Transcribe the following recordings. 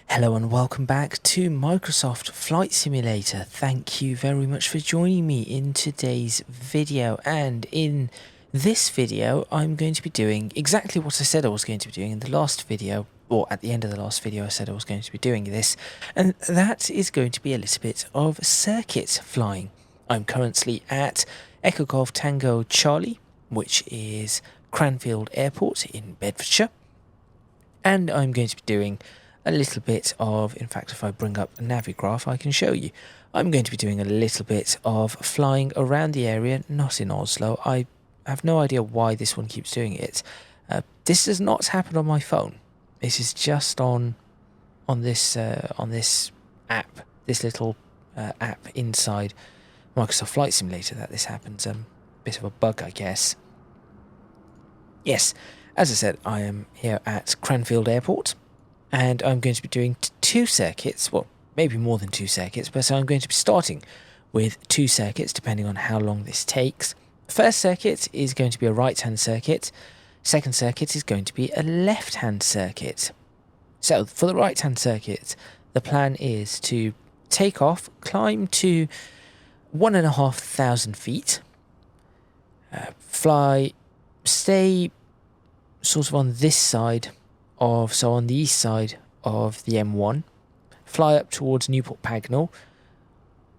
Hello and welcome back to Microsoft Flight Simulator. Thank you very much for joining me in today's video, and in this video I'm going to be doing exactly what I said I was going to be doing in the last video, or at the end of the last video I said I was going to be doing this, and that is going to be a little bit of circuit flying. I'm currently at Echo Golf Tango Charlie, which is Cranfield Airport in Bedfordshire, and I'm going to be doing a little bit of, in fact, if I bring up a Navigraph, I can show you. I'm going to be doing a little bit of flying around the area, not in Oslo. I have no idea why this one keeps doing it. This does not happen on my phone. This is just on this app, this little app inside Microsoft Flight Simulator that this happens. Bit of a bug, I guess. Yes, as I said, I am here at Cranfield Airport, and I'm going to be doing two circuits, well, maybe more than two circuits, but so I'm going to be starting with two circuits, depending on how long this takes. First circuit is going to be a right-hand circuit. Second circuit is going to be a left-hand circuit. So, for the right-hand circuit, the plan is to take off, climb to 1,500 feet, fly, stay sort of on this side on the east side of the M1, fly up towards Newport Pagnell.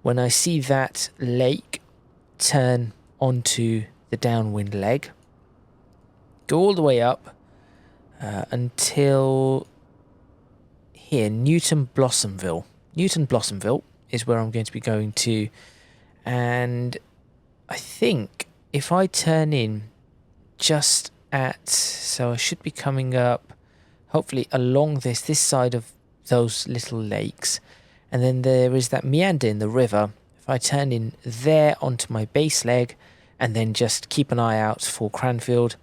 When I see that lake, turn onto the downwind leg, go all the way up until here, Newton Blossomville. Newton Blossomville is where I'm going to be going to, and I think if I turn in just at, so I should be coming up hopefully along this side of those little lakes, and then there is that meander in the river. If I turn in there onto my base leg and then just keep an eye out for Cranfield,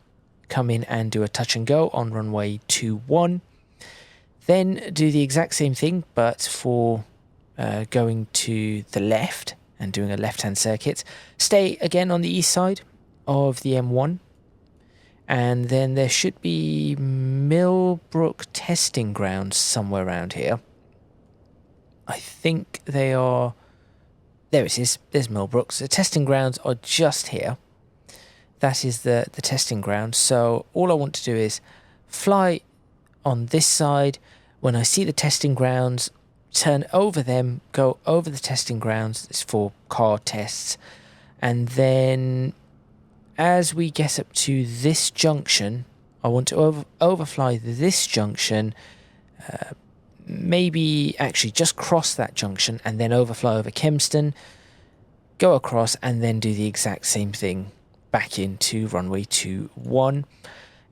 come in and do a touch and go on runway 21, then do the exact same thing but for going to the left and doing a left-hand circuit, stay again on the east side of the M1, and then there should be Millbrook testing grounds somewhere around here. I think they are... There it is. There's Millbrook. The testing grounds are just here. That is the testing ground. So all I want to do is fly on this side. When I see the testing grounds, turn over them, go over the testing grounds. It's for car tests. And then as we get up to this junction, I want to overfly this junction, maybe actually just cross that junction and then overfly over Kempston, go across and then do the exact same thing back into runway 21.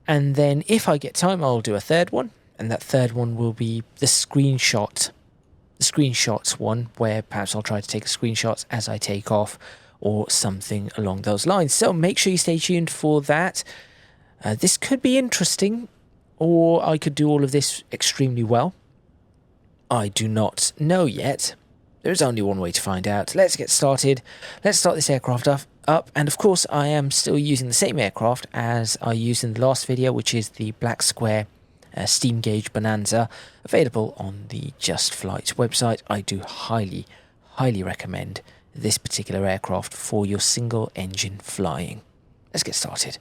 And then if I get time, I'll do a third one, and that third one will be the screenshots one, where perhaps I'll try to take a screenshot as I take off, or something along those lines. So make sure you stay tuned for that. This could be interesting, or I could do all of this extremely well. I do not know yet. There's only one way to find out. Let's get started. Let's start this aircraft up. And of course, I am still using the same aircraft as I used in the last video, which is the Black Square steam gauge Bonanza, available on the Just Flight website. I do highly, highly recommend this particular aircraft for your single engine flying. Let's get started.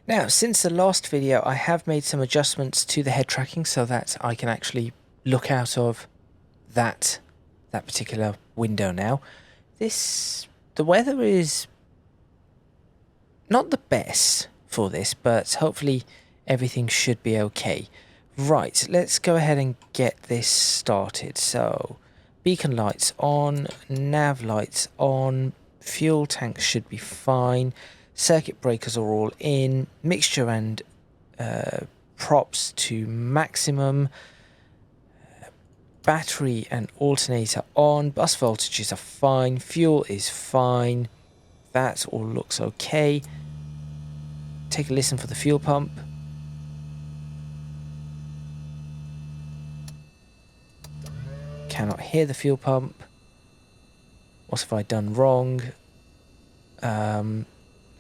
Now, since the last video, I have made some adjustments to the head tracking so that I can actually look out of that particular window now. The weather is not the best for this, but hopefully everything should be okay. Right, let's go ahead and get this started. So, beacon lights on, nav lights on, fuel tanks should be fine, circuit breakers are all in, mixture and props to maximum, battery and alternator on, bus voltages are fine, fuel is fine, that all looks okay. Take a listen for the fuel pump. Cannot hear the fuel pump. What have I done wrong? Hang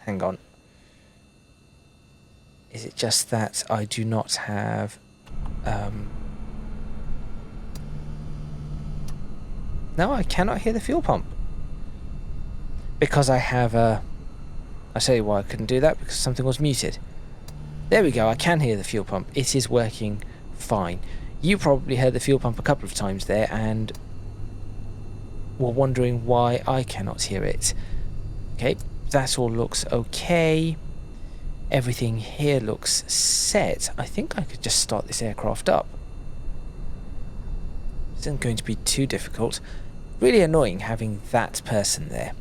on. Is it just that I do not have... No, I cannot hear the fuel pump. Because I have a... I'll tell you why I couldn't do that, because something was muted. There we go, I can hear the fuel pump. It is working fine. You probably heard the fuel pump a couple of times there and were wondering why I cannot hear it. Okay, that all looks okay. Everything here looks set. I think I could just start this aircraft up. It isn't going to be too difficult. Really annoying having that person there.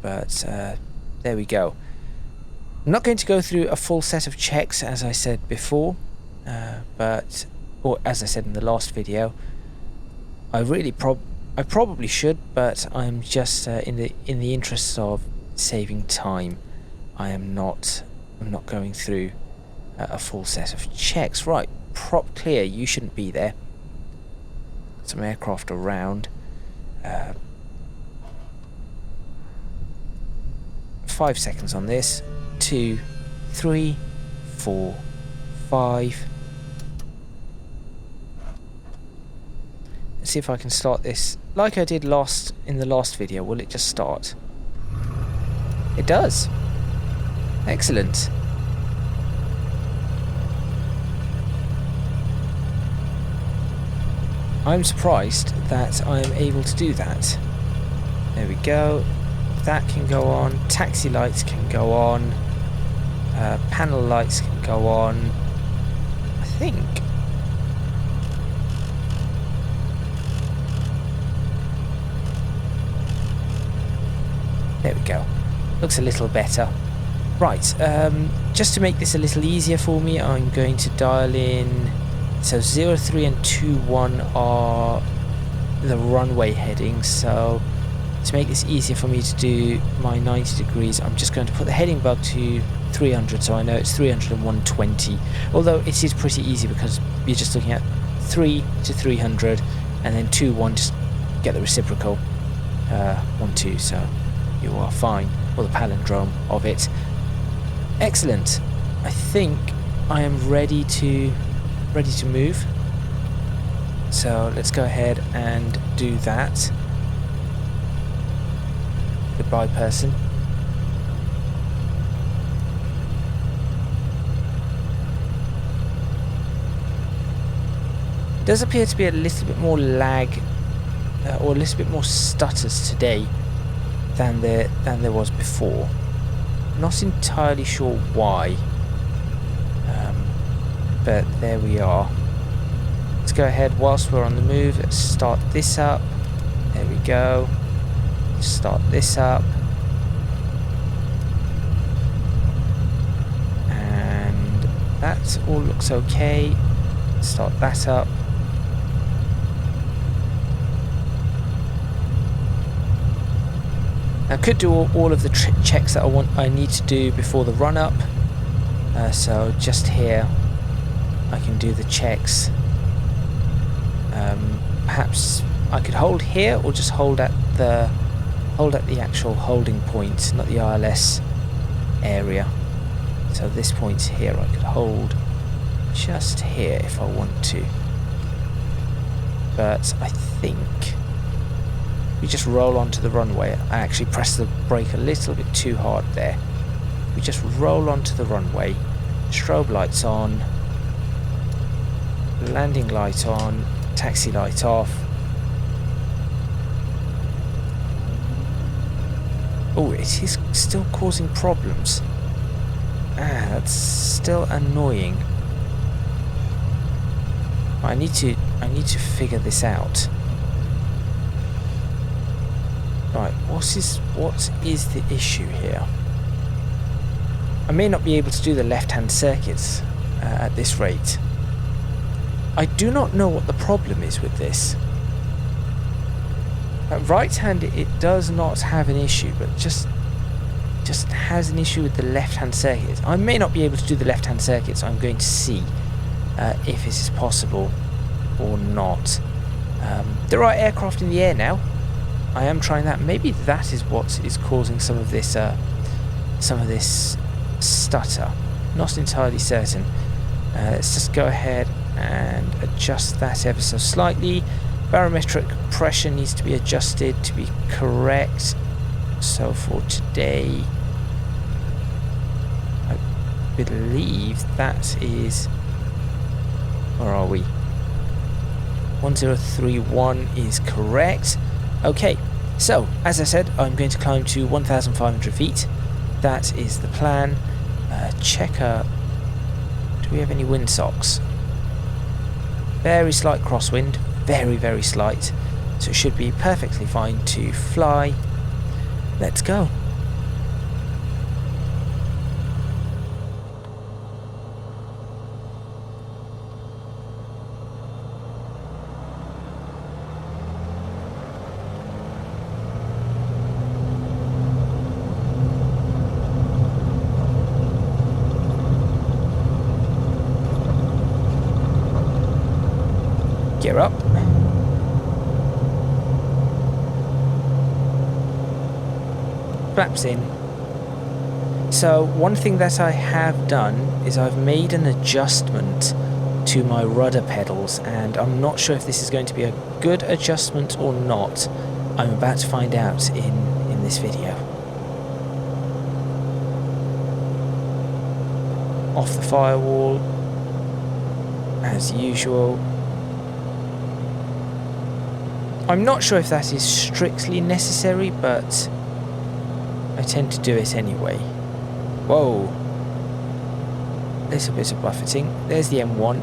But there we go. I'm not going to go through a full set of checks as I said before. Or as I said in the last video. I probably should, but I'm just in the interests of saving time. I'm not going through a full set of checks. Right, prop clear. You shouldn't be there. Some aircraft around. 5 seconds on this. 2, 3, 4, 5. Let's see if I can start this like I did in the last video. Will it just start? It does. Excellent. I'm surprised that I'm able to do that. There we go. That can go on. Taxi lights can go on. Panel lights can go on. I think. There we go. Looks a little better. Right, just to make this a little easier for me, I'm going to dial in. So 03 and 21 are the runway headings. So to make this easier for me to do my 90 degrees, I'm just going to put the heading bug to 300, so I know it's 300 and 120. Although it is pretty easy because you're just looking at 3 to 300 and then 2, 1, just get the reciprocal 1, 2, so you are fine, or the palindrome of it. Excellent. I think I am ready to move. So let's go ahead and do that. Goodbye, person. Does appear to be a little bit more lag or a little bit more stutters today than there was before. Not entirely sure why, but there we are. Let's go ahead whilst we're on the move. Let's start this up. There we go. Start this up. And that all looks okay. Start that up. I could do all of the checks that I need to do before the run up. So just here I can do the checks. Perhaps I could hold here or just hold at the actual holding point, not the ILS area. So this point here I could hold just here if I want to. But I think we just roll onto the runway. I actually pressed the brake a little bit too hard there. We just roll onto the runway. Strobe lights on. Landing light on. Taxi light off. Oh, it is still causing problems. That's still annoying. I need to figure this out. Right, what is the issue here? I may not be able to do the left-hand circuits at this rate. I do not know what the problem is with this. At right-hand it does not have an issue, but just has an issue with the left-hand circuits. I may not be able to do the left-hand circuits. I'm going to see if this is possible or not. There are aircraft in the air now. I am trying that. Maybe that is what is causing some of this stutter. Not entirely certain. Let's just go ahead and adjust that ever so slightly. Barometric pressure needs to be adjusted to be correct. So for today, I believe that is... where are we? 1031 is correct. Okay, so as I said, I'm going to climb to 1,500 feet. That is the plan. Checker. Do we have any windsocks? Very slight crosswind. Very, very slight. So it should be perfectly fine to fly. Let's go. Gear up. Flaps in. So one thing that I have done is I've made an adjustment to my rudder pedals, and I'm not sure if this is going to be a good adjustment or not. I'm about to find out in this video. Off the firewall as usual. I'm not sure if that is strictly necessary, but I tend to do it anyway. Whoa. Little bit of buffeting. There's the M1.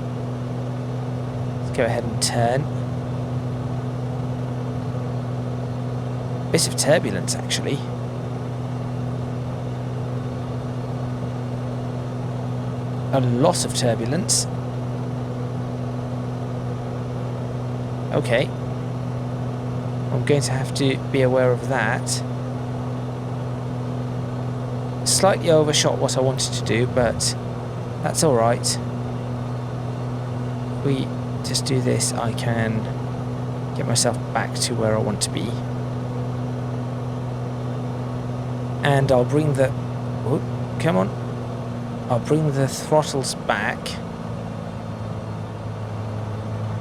Let's go ahead and turn. Bit of turbulence, actually. A lot of turbulence. Okay. I'm going to have to be aware of that. Slightly overshot what I wanted to do, but that's alright. If we just do this, I can get myself back to where I want to be. And I'll bring the... oh, come on. I'll bring the throttles back.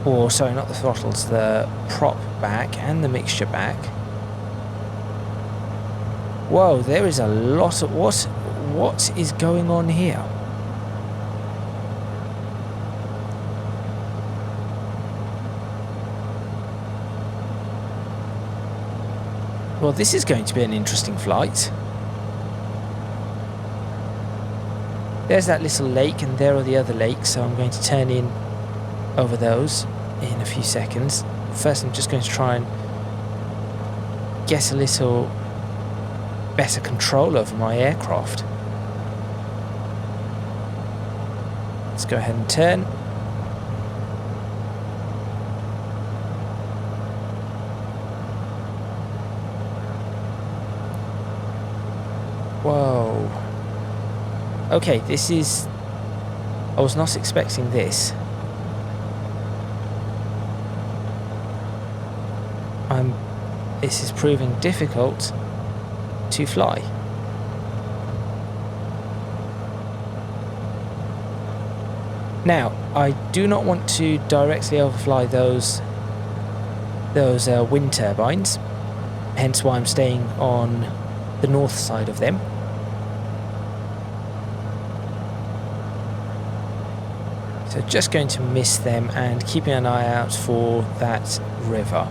Or, sorry, not the throttles, the prop back and the mixture back. Whoa, there is a lot of... what is going on here? Well, this is going to be an interesting flight. There's that little lake, and there are the other lakes, so I'm going to turn in over those in a few seconds. First, I'm just going to try and get a little better control over my aircraft. Let's go ahead and turn. Whoa. Okay, this is... I was not expecting this. This is proving difficult to fly. Now, I do not want to directly overfly those wind turbines, hence why I'm staying on the north side of them. So just going to miss them and keeping an eye out for that river.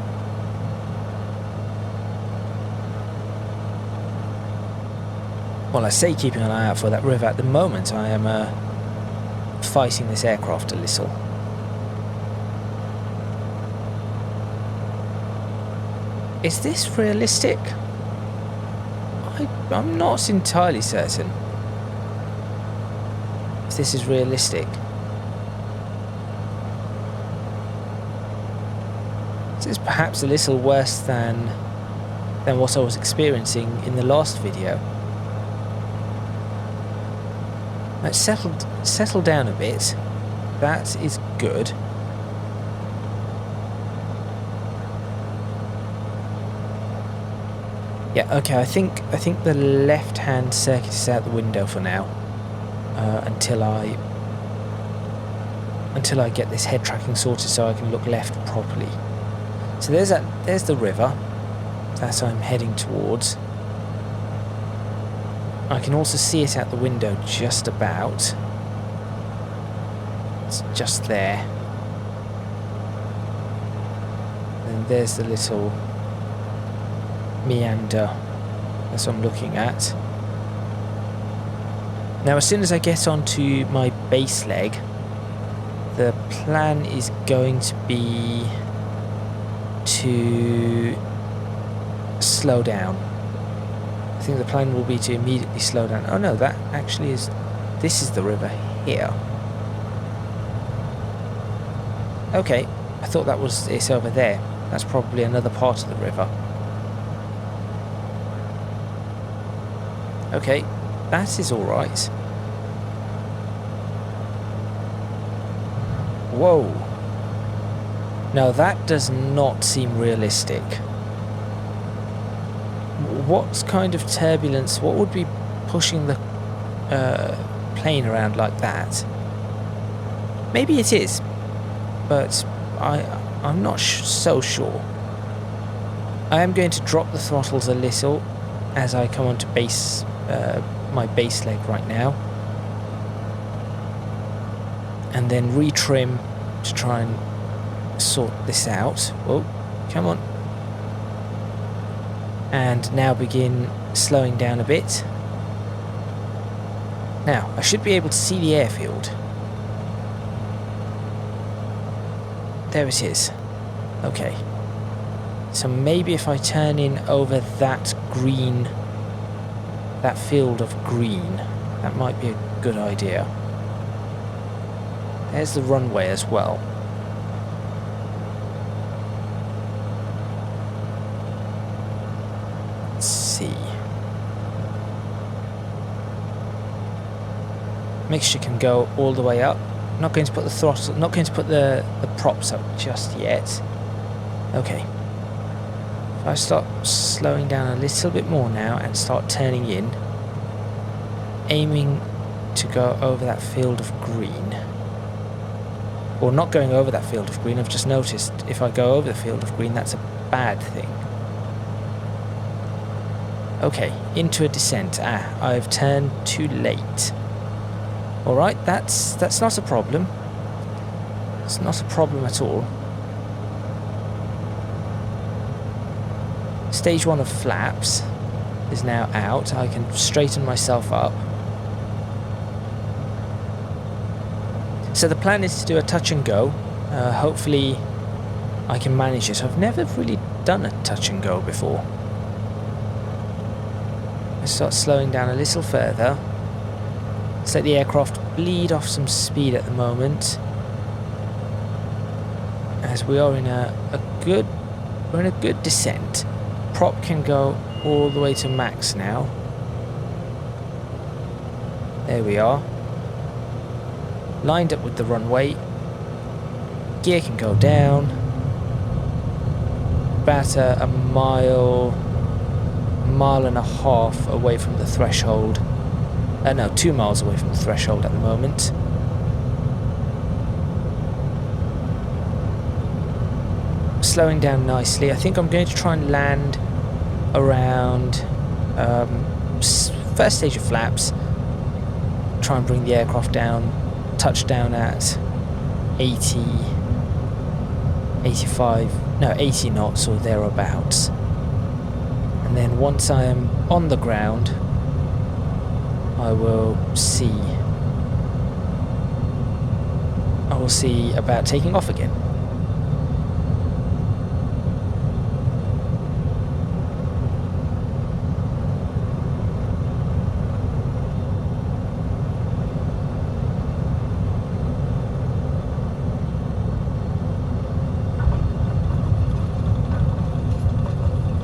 Well, I say keeping an eye out for that river. At the moment, I am fighting this aircraft a little. Is this realistic? I'm not entirely certain if this is realistic. This is perhaps a little worse than what I was experiencing in the last video. Let's settle down a bit. That is good. Yeah, okay, I think the left-hand circuit is out the window for now. Until I get this head tracking sorted so I can look left properly. So there's the river that I'm heading towards. I can also see it out the window just about. It's just there. And there's the little meander that's what I'm looking at. Now as soon as I get onto my base leg, the plan is going to be to slow down. I think the plan will be to immediately slow down. Oh no, that actually is... This is the river here. Okay, I thought that was it's over there. That's probably another part of the river. Okay, that is alright. Whoa. Now that does not seem realistic. What kind of turbulence, what would be pushing the plane around like that? Maybe it is, but I'm not so sure. I am going to drop the throttles a little as I come onto base, my base leg right now, and then retrim to try and sort this out. Oh, come on. And now begin slowing down a bit. Now, I should be able to see the airfield. There it is. Okay. So maybe if I turn in over that green, that field of green, that might be a good idea. There's the runway as well. Let's see. Mixture can go all the way up. I'm not going to put the throttle, not going to put the props up just yet. Okay. If I start slowing down a little bit more now and start turning in, aiming to go over that field of green. Or not going over that field of green, I've just noticed if I go over the field of green, that's a bad thing. Okay, into a descent. Ah, I've turned too late. Alright, that's not a problem. It's not a problem at all. Stage 1 of flaps is now out. I can straighten myself up. So the plan is to do a touch and go. Hopefully I can manage it. I've never really done a touch and go before. I start slowing down a little further. Let's let the aircraft bleed off some speed at the moment, as we are in we're in a good descent. Prop can go all the way to max now. There we are. Lined up with the runway. Gear can go down. About a mile and a half away from the threshold. No, 2 miles away from the threshold at the moment. Slowing down nicely. I think I'm going to try and land around first stage of flaps. Try and bring the aircraft down. Touchdown at 80, 85, no 80 knots or thereabouts. And then once I am on the ground, I will see about taking off again.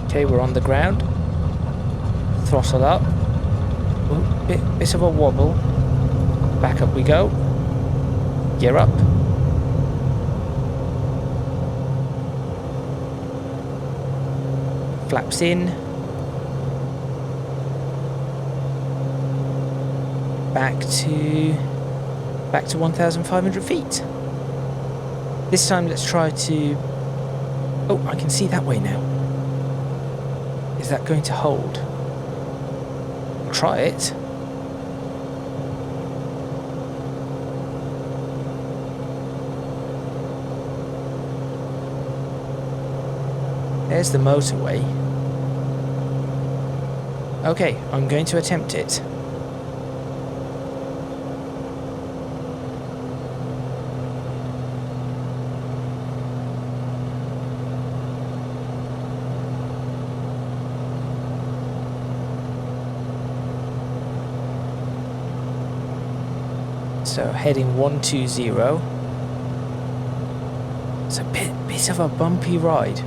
Okay, we're on the ground. Throttle up. Ooh, bit of a wobble. Back up we go. Gear up. Flaps in. back to 1,500 feet. This time let's try to... Oh, I can see that way now. Is that going to hold? I'll try it. There's the motorway. Okay, I'm going to attempt it. So heading 120. It's a bit of a bumpy ride.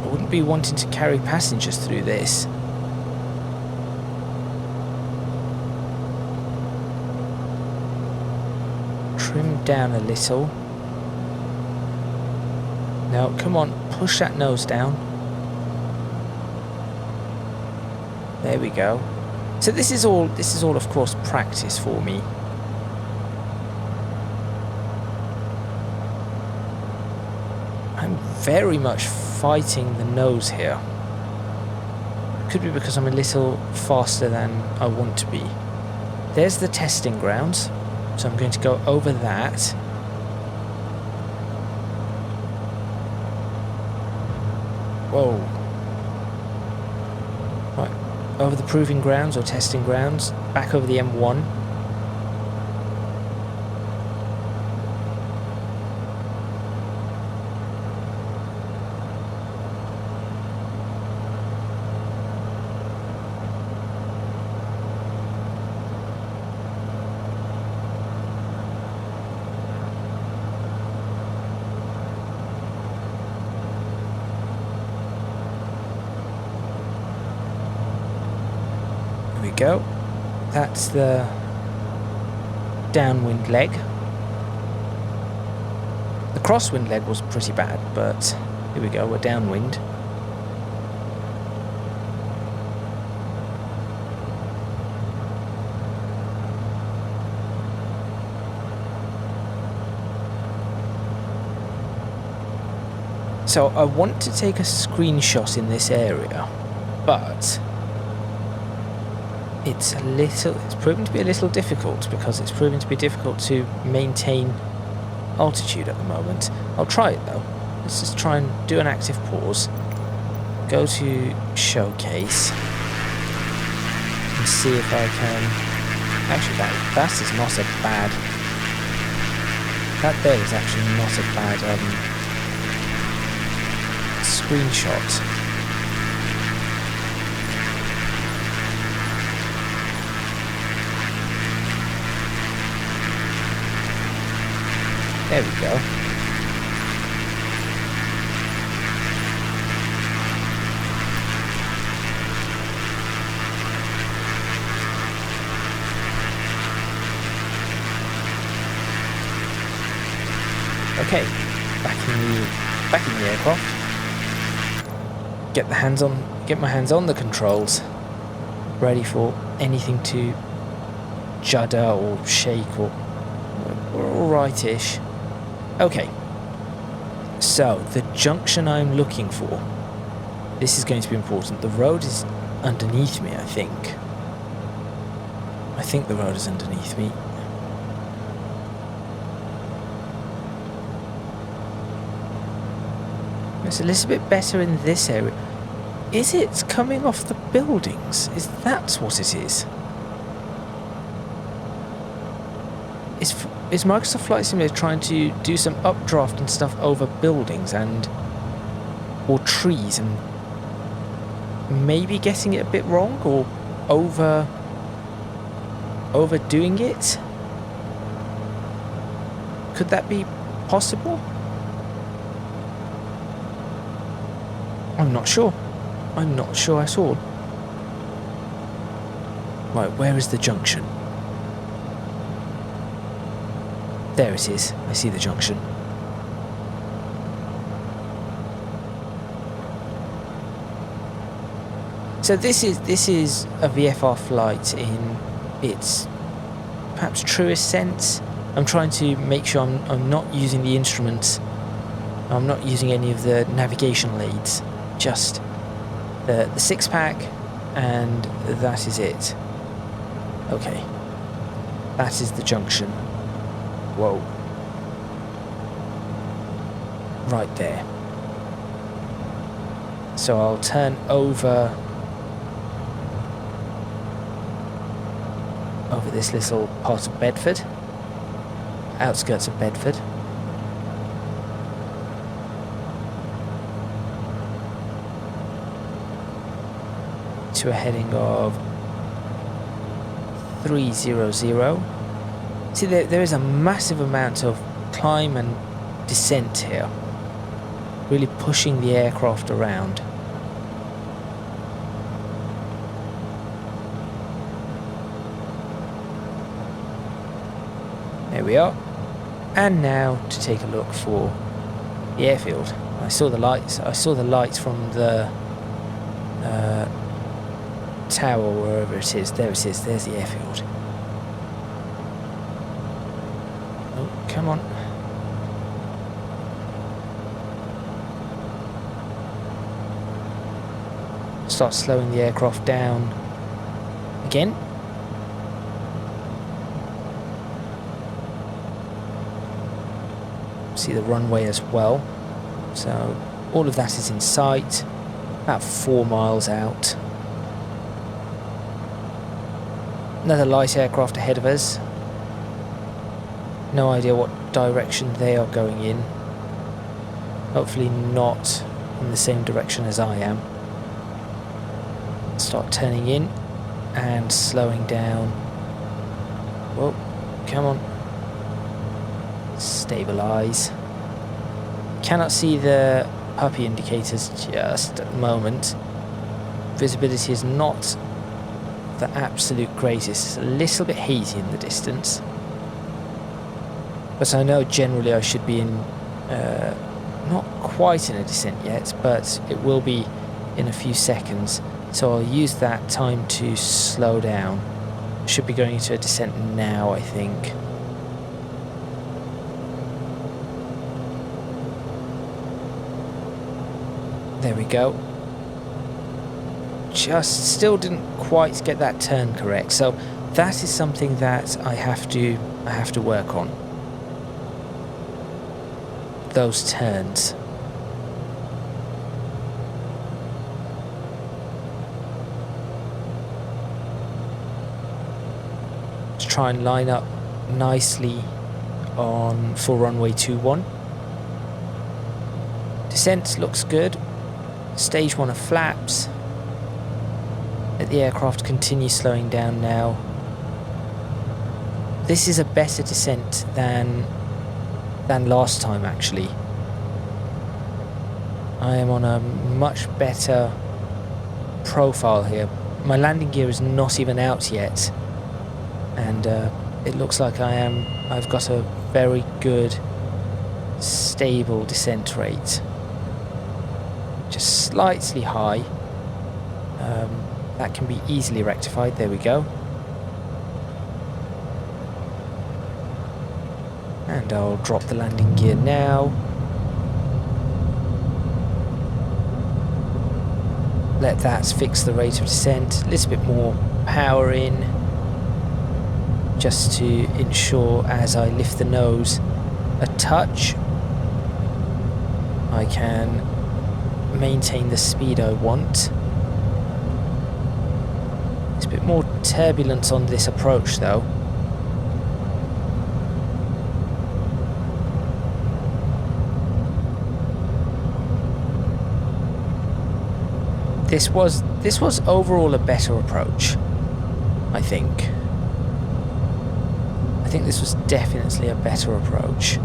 I wouldn't be wanting to carry passengers through this. Trim down a little. No, come on, push that nose down. There we go. So this is all of course practice for me. I'm very much fighting the nose here. Could be because I'm a little faster than I want to be. There's the testing grounds, so I'm going to go over that. Whoa. Right, over the proving grounds or testing grounds, back over the M1. Go. That's the downwind leg. The crosswind leg was pretty bad, but here we go, we're downwind. So I want to take a screenshot in this area, but it's proven to be a little difficult because it's proven to be difficult to maintain altitude at the moment. I'll try it though. Let's just try and do an active pause. Go to showcase and see if I can... Actually, that is not a bad... That there is actually not a bad screenshot. There we go. Okay, back in the aircraft. Get my hands on the controls, ready for anything to judder or shake or we're all right-ish. Okay, so the junction I'm looking for, this is going to be important. The road is underneath me, I think. I think the road is underneath me. It's a little bit better in this area. Is it coming off the buildings? Is that what it is? Is Microsoft Flight Simulator trying to do some updraft and stuff over buildings or trees and maybe getting it a bit wrong or overdoing it? Could that be possible? I'm not sure. I'm not sure at all. Right, where is the junction? There it is. I see the junction. So this is a VFR flight in its perhaps truest sense. I'm trying to make sure I'm not using the instruments. I'm not using any of the navigational aids. Just the 6-pack, and that is it. Okay, that is the junction. Whoa. Right there. So I'll turn over this little part of Bedford, outskirts of Bedford. To a heading of 300. See, there is a massive amount of climb and descent here, really pushing the aircraft around. There we are. And now to take a look for the airfield. I saw the lights. I saw the lights from the tower, wherever it is. There it is. There's the airfield. Oh, come on. Start slowing the aircraft down again. See the runway as well. So all of that is in sight. About 4 miles out. Another light aircraft ahead of us. No idea what direction they are going in. Hopefully not in the same direction as I am. Start turning in and slowing down. Whoa, come on. Stabilize. Cannot see the puppy indicators just at the moment. Visibility is not the absolute greatest. It's a little bit hazy in the distance. But I know generally I should be in, not quite in a descent yet, but it will be in a few seconds. So I'll use that time to slow down. Should be going into a descent now, I think. There we go. Just still didn't quite get that turn correct. So that is something that I have to work on. Those turns. Let's try and line up nicely on for runway 21. Descent looks good. Stage 1 of flaps. Let the aircraft continue slowing down now. This is a better descent than last time, actually. I am on a much better profile here. My landing gear is not even out yet, and it looks like I've got a very good stable descent rate. Just slightly high. That can be easily rectified. There we go. And I'll drop the landing gear now. Let that fix the rate of descent. A little bit more power in, just to ensure as I lift the nose a touch, I can maintain the speed I want. There's a bit more turbulence on this approach though. This was overall a better approach, I think. I think this was definitely a better approach.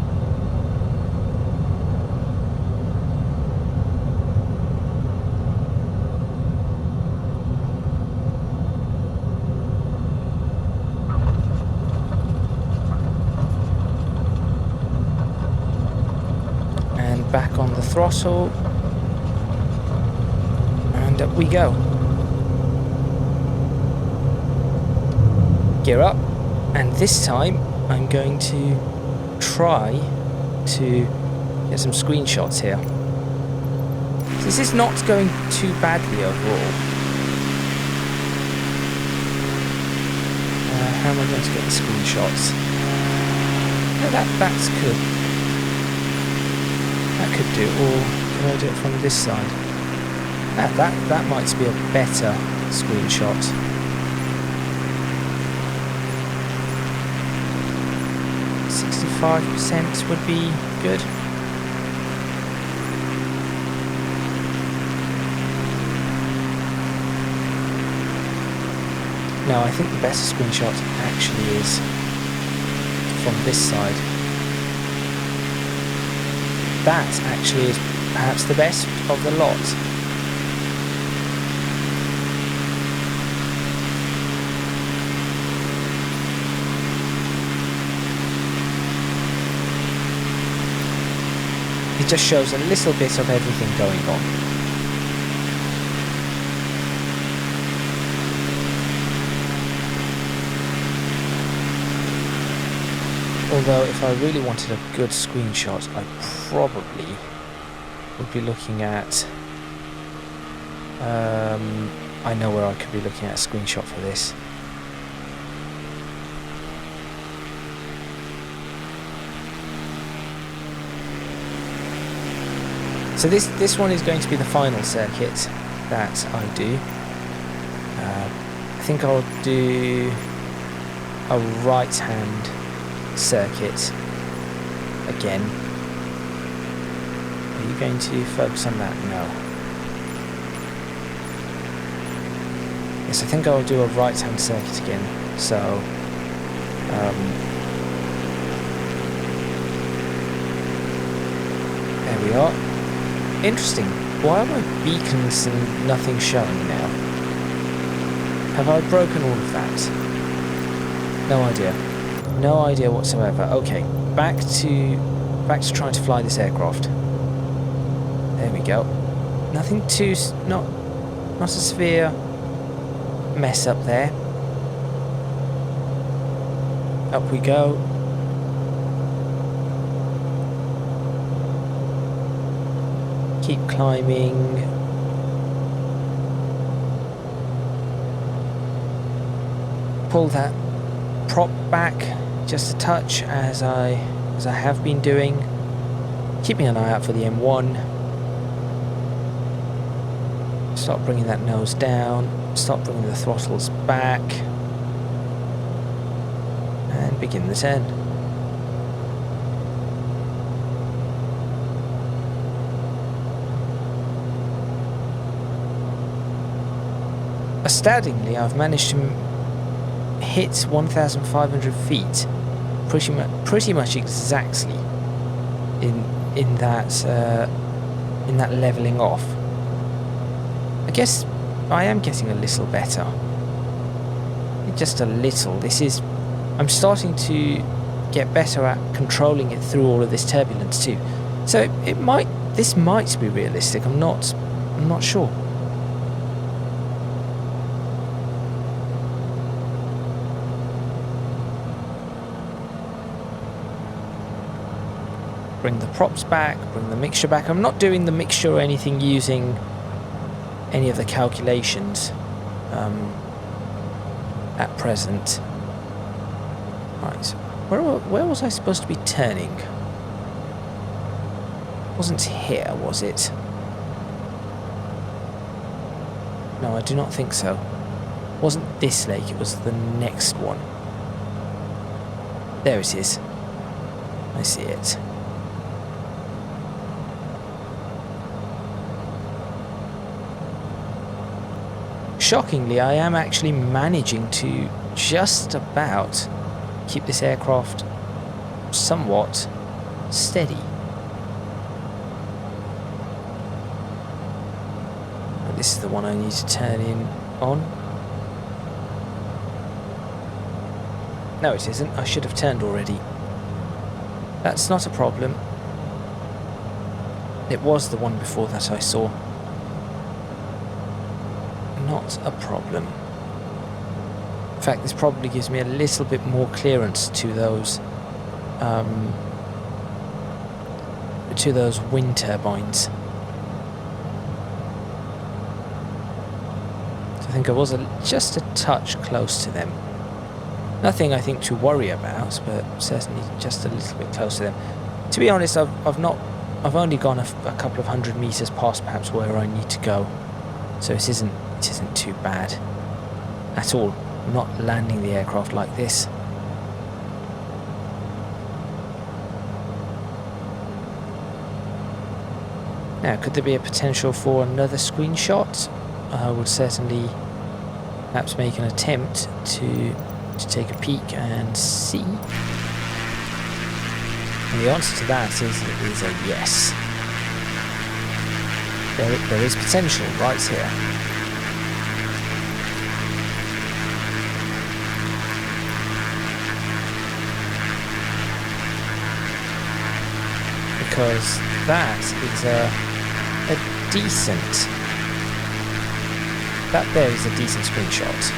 Back on the throttle, and up we go. gear up, and this time I'm going to try to get some screenshots here. This is not going too badly overall. How am I going to get the screenshots? No, that's good. That could do, or can I do it from this side? That might be a better screenshot. 65% would be good. No, I think the best screenshot actually is from this side. That actually is perhaps the best of the lot. It just shows a little bit of everything going on. Although if I really wanted a good screenshot, I probably would be looking at... I know where I could be looking at a screenshot for this. So this one is going to be the final circuit that I do. I think I'll do a right-hand circuit again. Are you going to focus on that? No. Yes, I think I'll do a right-hand circuit again. So there we are. Interesting. Why are my beacons and nothing showing now? Have I broken all of that? No idea. No idea whatsoever. Okay, back to trying to fly this aircraft. There we go. Nothing too not a severe mess up there. Up we go. Keep climbing. Pull that prop back just a touch as I have been doing. Keeping an eye out for the M1. Start bringing that nose down. Start bringing the throttles back. And begin the turn. Astoundingly, I've managed to hit 1,500 feet pretty much exactly in that leveling off. I guess I am getting a little better. Just a little. I'm starting to get better at controlling it through all of this turbulence too. So this might be realistic. I'm not sure. Bring the props back, bring the mixture back. I'm not doing the mixture or anything using any of the calculations at present. Right, where was I supposed to be turning? Wasn't here, was it? No, I do not think so. Wasn't this lake, it was the next one. There it is. I see it. Shockingly, I am actually managing to just about keep this aircraft somewhat steady. And this is the one I need to turn in on. No, it isn't. I should have turned already. That's not a problem. It was the one before that I saw. Not a problem. fact, this probably gives me a little bit more clearance to those wind turbines. I think I was just a touch close to them. Nothing I think to worry about, but certainly just a little bit close to them. To be honest, I've only gone a couple of 100 meters past perhaps where I need to go, so it isn't too bad at all. I'm not landing the aircraft like this. Now, could there be a potential for another screenshot? I would certainly perhaps make an attempt to take a peek and see. And the answer to that is a yes. There is potential right here. Because that is a decent... That there is a decent screenshot.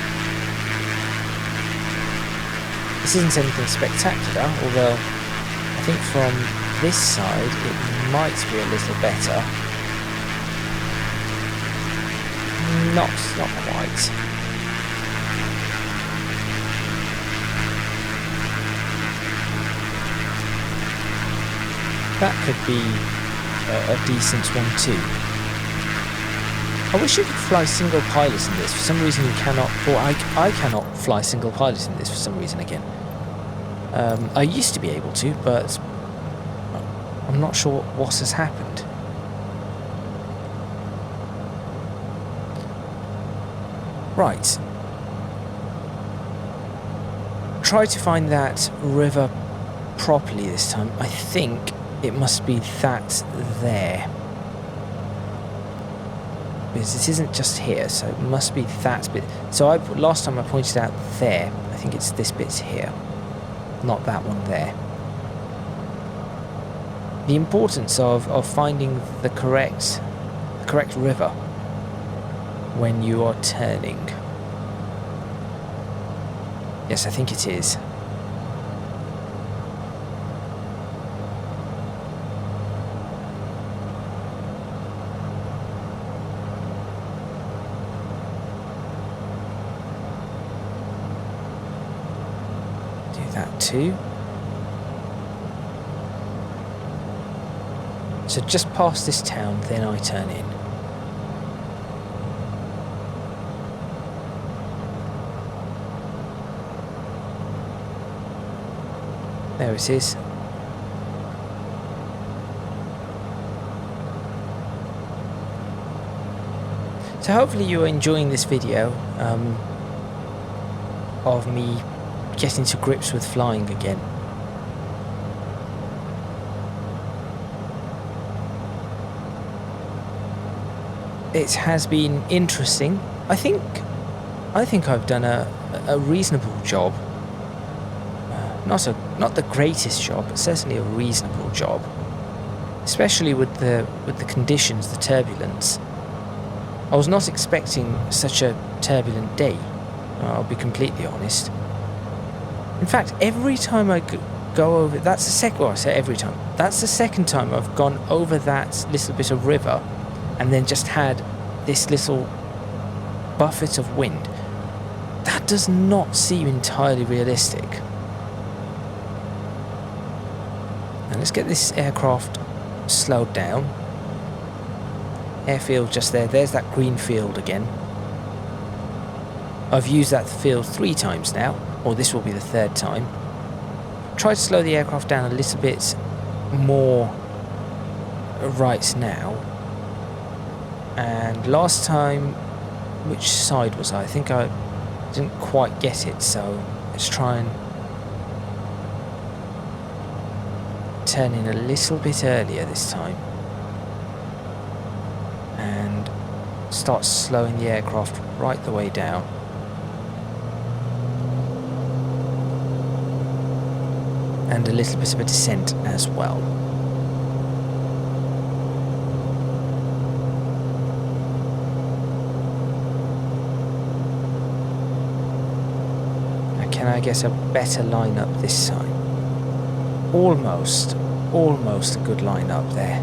This isn't anything spectacular, although I think from this side it might be a little better. Not quite. That could be a decent one too. I wish you could fly single pilot in this. For some reason you cannot, or I cannot fly single pilot in this for some reason again. I used to be able to, but I'm not sure what has happened. Right. Try to find that river properly this time. I think it must be that there. Because it isn't just here, so it must be that bit. So last time I pointed out there. I think it's this bit here, not that one there. The importance of finding the correct river when you are turning. Yes, I think it is. Too. So just past this town, then I turn in. There it is. So hopefully you're enjoying this video of me getting to grips with flying again. It has been interesting. I think I've done a reasonable job. Not the greatest job, but certainly a reasonable job. Especially with the conditions, the turbulence. I was not expecting such a turbulent day. I'll be completely honest. In fact, every time I go over, that's the second. Well, I say every time. That's the second time I've gone over that little bit of river, and then just had this little buffet of wind. That does not seem entirely realistic. Now let's get this aircraft slowed down. Airfield just there. There's that green field again. I've used that field 3 times now, or this will be the 3rd time. Try to slow the aircraft down a little bit more right now. And last time, which side was I? I think I didn't quite get it, so let's try and turn in a little bit earlier this time. And start slowing the aircraft right the way down. And a little bit of a descent as well. can I get a better lineup this time? Almost a good lineup there.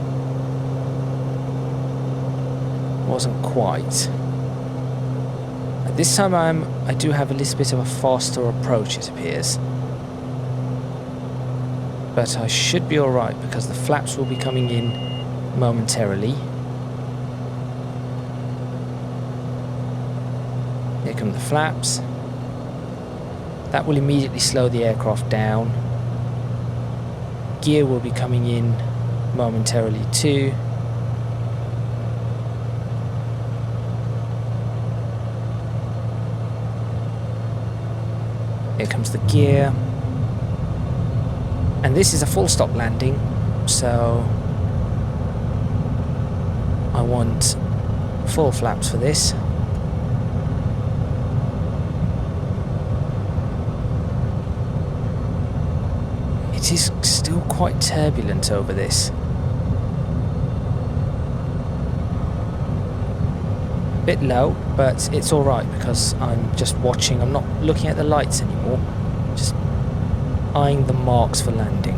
Wasn't quite. This time I do have a little bit of a faster approach, it appears. But I should be alright because the flaps will be coming in momentarily. Here come the flaps. That will immediately slow the aircraft down. Gear will be coming in momentarily too. Here comes the gear. And this is a full stop landing, so I want full flaps for this. It is still quite turbulent over this. Bit low, but it's alright because I'm just watching. I'm not looking at the lights anymore. Just eyeing the marks for landing.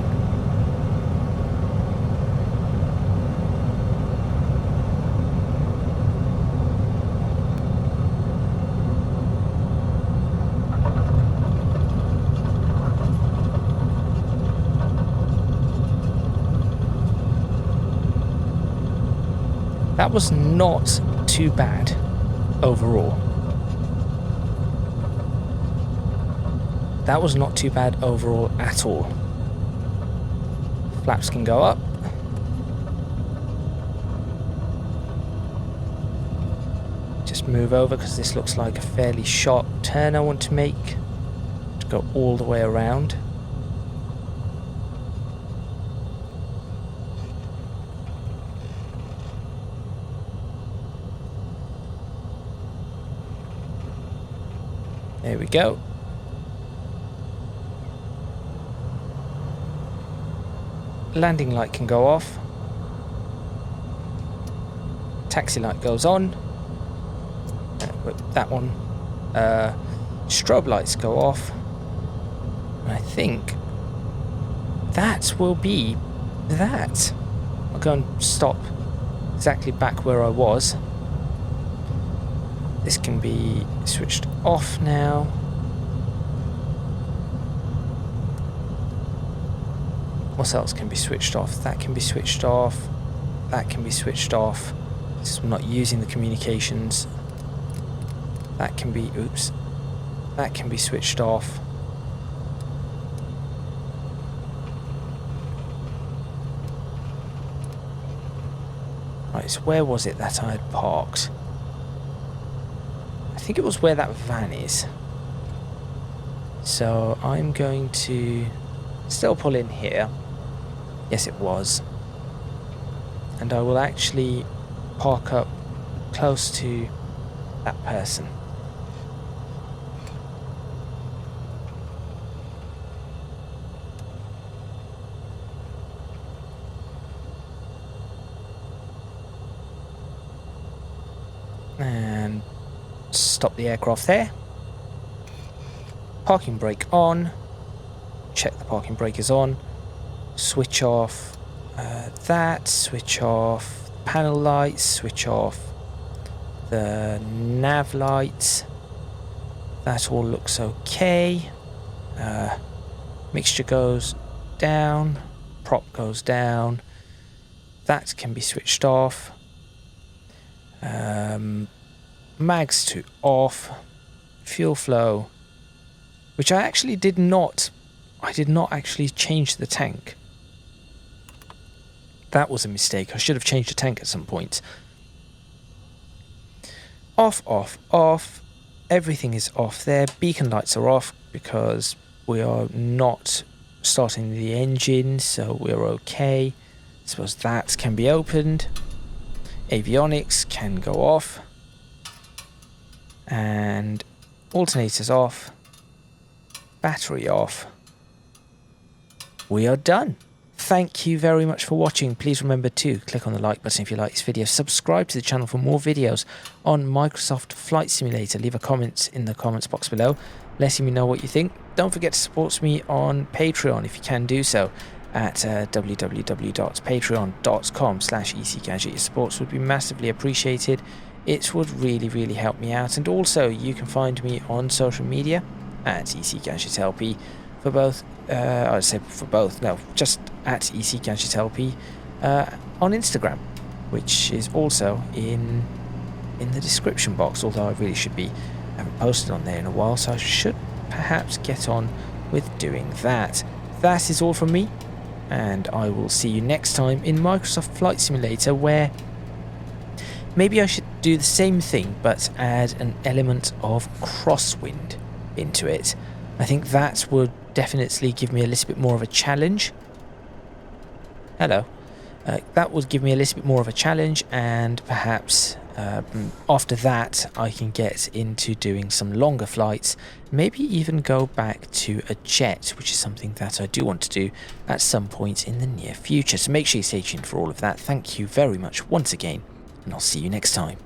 That was not too bad overall. That was not too bad overall at all. Flaps can go up. Just move over because this looks like a fairly sharp turn I want to make. To go all the way around. There we go. Landing light can go off. Taxi light goes on. That one. Strobe lights go off. And I think that will be that. I'll go and stop exactly back where I was. This can be switched off now. What else can be switched off? That can be switched off. That can be switched off. So I'm not using the communications. That can be, oops. That can be switched off. Right, so where was it that I had parked? I think it was where that van is. So I'm going to still pull in here. Yes, it was. And I will actually park up close to that person. And stop the aircraft there. Parking brake on. Check the parking brake is on. Switch off that. Switch off panel lights. Switch off the nav lights. That all looks okay. Mixture goes down. Prop goes down. That can be switched off. Mags to off. Fuel flow, which I actually did not actually change the tank. That was a mistake. I should have changed the tank at some point. Off, off, off. Everything is off there. Beacon lights are off because we are not starting the engine, so we're okay. I suppose that can be opened. Avionics can go off. And alternators off. Battery off. We are done. Thank you very much for watching. Please remember to click on the like button if you like this video. Subscribe to the channel for more videos on Microsoft Flight Simulator. Leave a comment in the comments box below, letting me know what you think. don't forget to support me on Patreon if you can do so at www.patreon.com/ecgadget. Your supports would be massively appreciated. It would really help me out. And also you can find me on social media at ecgadgetlp for both I'd say for both, no, just at ecgadgetlp on Instagram, which is also in the description box, although I really should be, I haven't posted on there in a while, so I should perhaps get on with doing that. That is all from me, and I will see you next time in Microsoft Flight Simulator, where maybe I should do the same thing but add an element of crosswind into it. I think that would definitely give me a little bit more of a challenge. Hello. That would give me a little bit more of a challenge, and perhaps after that I can get into doing some longer flights, maybe even go back to a jet, which is something that I do want to do at some point in the near future. So make sure you stay tuned for all of that. Thank you very much once again, and I'll see you next time.